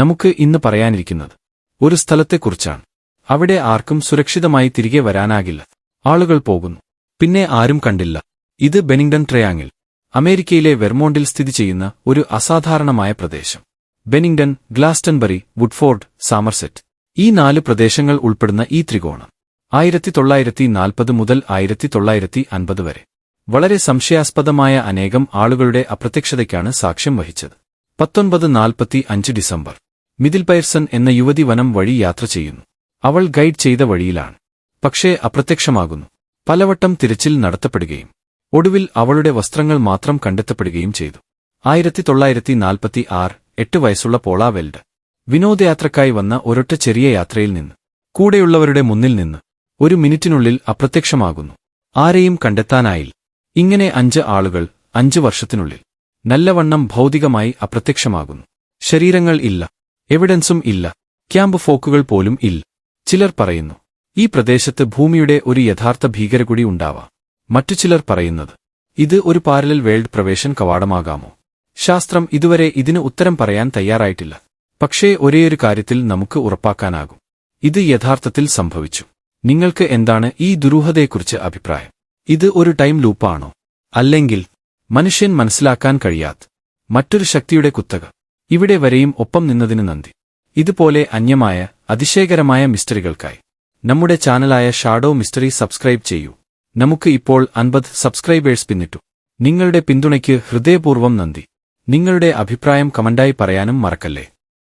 നമുക്ക് ഇന്ന് പറയാനിരിക്കുന്നത് ഒരു സ്ഥലത്തെക്കുറിച്ചാണ്. അവിടെ ആർക്കും സുരക്ഷിതമായി തിരികെ വരാനാകില്ല. ആളുകൾ പോകുന്നു, പിന്നെ ആരും കണ്ടില്ല. ഇത് ബെനിംഗ്ടൺ ട്രയാങ്ങിൾ, അമേരിക്കയിലെ വെർമോണ്ടിൽ സ്ഥിതി ചെയ്യുന്ന ഒരു അസാധാരണമായ പ്രദേശം. ബെനിംഗ്ടൺ, ഗ്ലാസ്റ്റൺബറി, വുഡ്ഫോർഡ്, സാമർസെറ്റ്, ഈ 4 പ്രദേശങ്ങൾ ഉൾപ്പെടുന്ന ഈ ത്രികോണം 1940 മുതൽ 1950 വരെ വളരെ സംശയാസ്പദമായ അനേകം ആളുകളുടെ അപ്രത്യക്ഷതയ്ക്കാണ് സാക്ഷ്യം വഹിച്ചത്. 1945 ഡിസംബർ, മിഥിൽ പൈർസൺ എന്ന യുവതി വനം വഴി യാത്ര ചെയ്യുന്നു. അവൾ ഗൈഡ് ചെയ്ത വഴിയിലാണ്, പക്ഷേ അപ്രത്യക്ഷമാകുന്നു. പലവട്ടം തിരച്ചിൽ നടത്തപ്പെടുകയും ഒടുവിൽ അവളുടെ വസ്ത്രങ്ങൾ മാത്രം കണ്ടെത്തപ്പെടുകയും ചെയ്തു. 1946 8 വയസ്സുള്ള പോള വെൽഡ് വിനോദയാത്രക്കായി വന്ന ഒരൊറ്റ ചെറിയ യാത്രയിൽ നിന്ന് കൂടെയുള്ളവരുടെ മുന്നിൽ നിന്ന് 1 മിനിറ്റിനുള്ളിൽ അപ്രത്യക്ഷമാകുന്നു. ആരെയും കണ്ടെത്താനായില്ല. ഇങ്ങനെ 5 ആളുകൾ 5 വർഷത്തിനുള്ളിൽ നല്ലവണ്ണം ഭൗതികമായി അപ്രത്യക്ഷമാകുന്നു. ശരീരങ്ങൾ ഇല്ല, എവിഡൻസും ഇല്ല, ക്യാമ്പ് ഫോക്കുകൾ പോലും ഇല്ല. ചിലർ പറയുന്നു ഈ പ്രദേശത്ത് ഭൂമിയുടെ ഒരു യഥാർത്ഥ ഭീകരകുടി ഉണ്ടാവാം. മറ്റു ചിലർ പറയുന്നത് ഇത് ഒരു പാരലൽ വേൾഡ് പ്രവേശൻ കവാടമാകാമോ. ശാസ്ത്രം ഇതുവരെ ഇതിന് ഉത്തരം പറയാൻ തയ്യാറായിട്ടില്ല. പക്ഷേ ഒരേയൊരു കാര്യത്തിൽ നമുക്ക് ഉറപ്പാക്കാനാകും, ഇത് യഥാർത്ഥത്തിൽ സംഭവിച്ചു. നിങ്ങൾക്ക് എന്താണ് ഈ ദുരൂഹതയെക്കുറിച്ച് അഭിപ്രായം? ഇത് ഒരു ടൈം ലൂപ്പാണോ, അല്ലെങ്കിൽ മനുഷ്യൻ മനസ്സിലാക്കാൻ കഴിയാത്ത മറ്റൊരു ശക്തിയുടെ കുത്തക? ഇവിടെ വരെയും ഒപ്പം നിന്നതിന് നന്ദി. ഇതുപോലെ അന്യമായ അതിശയകരമായ മിസ്റ്ററികൾക്കായി നമ്മുടെ ചാനലായ ഷാഡോ മിസ്റ്ററി സബ്സ്ക്രൈബ് ചെയ്യൂ. നമുക്ക് ഇപ്പോൾ 50 സബ്സ്ക്രൈബേഴ്സ് പിന്നിട്ടു. നിങ്ങളുടെ പിന്തുണയ്ക്ക് ഹൃദയപൂർവ്വം നന്ദി. നിങ്ങളുടെ അഭിപ്രായം കമന്റായി പറയാനും മറക്കല്ലേ.